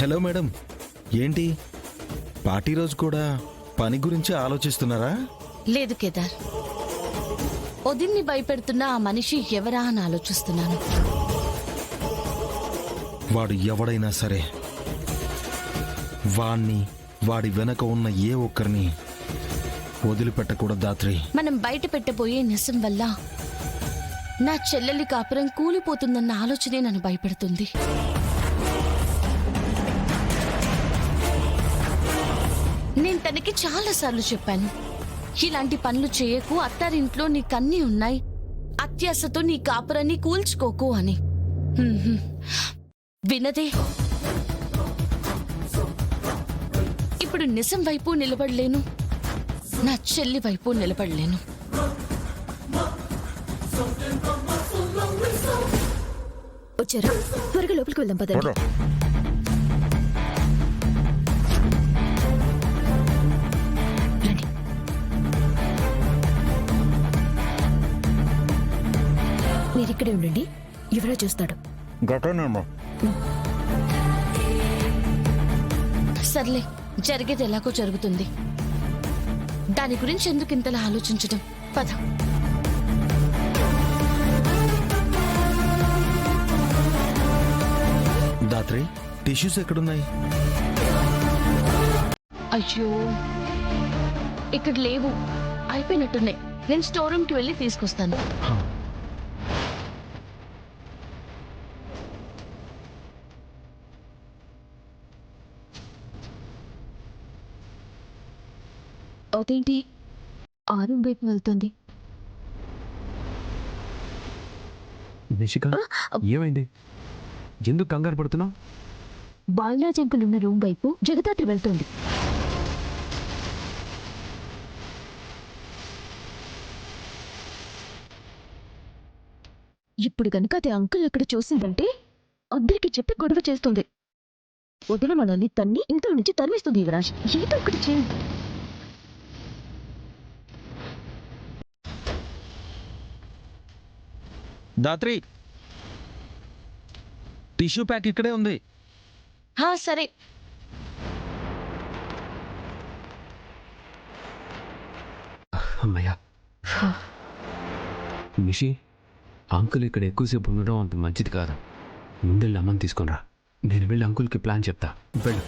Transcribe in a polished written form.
Hello madam, ఏంటి party రోజు కూడా పని గురించి ఆలోచిస్తున్నారా? లేదు కేదార్, వదిన్ని భయపెడుతున్న ఆ మనిషి ఎవరా అని ఆలోచిస్తున్నాను. వాడు ఎవడైనా సరే వాణ్ణి, వాడి వెనక ఉన్న ఏ ఒక్కరిని వదిలిపెట్టకూడదు దాత్రి. మనం బయట పెట్టబోయే నిజం వల్ల నా చెల్లెలి కాపురం కూలిపోతుందన్న ఆలోచనే నన్ను భయపెడుతుంది. నేను తనకి చాలాసార్లు చెప్పాను, ఇలాంటి పనులు చేయకు, అత్తారింట్లో నీకన్నీ ఉన్నాయి, అత్యాశతో నీ కాపురాన్ని కూల్చుకోకు అని. వినదే. ఇప్పుడు నిజం వైపు నిలబడలేను, నా చెల్లి వైపు నిలబడలేను. వచ్చారా? త్వరగా లోపలికి వెళ్దాం పదండి. రండి. మీరిక్కడే ఉండండి, ఎవరో చూస్తాడు. సర్లే, జరిగేది ఎలాగో జరుగుతుంది, దాని గురించి ఎందుకు ఇంతలా ఆలోచించడం? పద. దాత్రి, టిష్యూస్ ఎక్కడున్నాయి? అయ్యో, ఇక్కడ లేవు, అయిపోయినట్టున్నాయి. నేను స్టోర్ రూమ్కి వెళ్ళి తీసుకొస్తాను. అదేంటి ఆరు వైపు వెళ్తుంది? నిషిక, ఏమైంది? ఎందుకు కంగారు పడుతున్నావు? బాలరాజ్ అంకుల్ ఉన్న రూమ్ వైపు జగదాత్రి వెళ్తుంది. ఇప్పుడు గనుక అది అంకుల్ అక్కడ చూసిందంటే అందరికి చెప్పి గొడవ చేస్తుంది. వదిన మనల్ని తన్ని ఇంట్లో నుంచి తరిమిస్తుంది. యువరాజ్, ఏదో ఒకటి చేయి. దాత్రి, టిష్యూ ప్యాక్ ఇక్కడే ఉంది. సరే. అమ్మయ్యా. నిషి, అంకుల్ ఇక్కడ ఎక్కువసేపు ఉండడం అంత మంచిది కాదు. ముందెళ్ళి అమ్మని తీసుకునిరా. నేను వెళ్ళి అంకుల్కి ప్లాన్ చెప్తా. వెళ్ళు.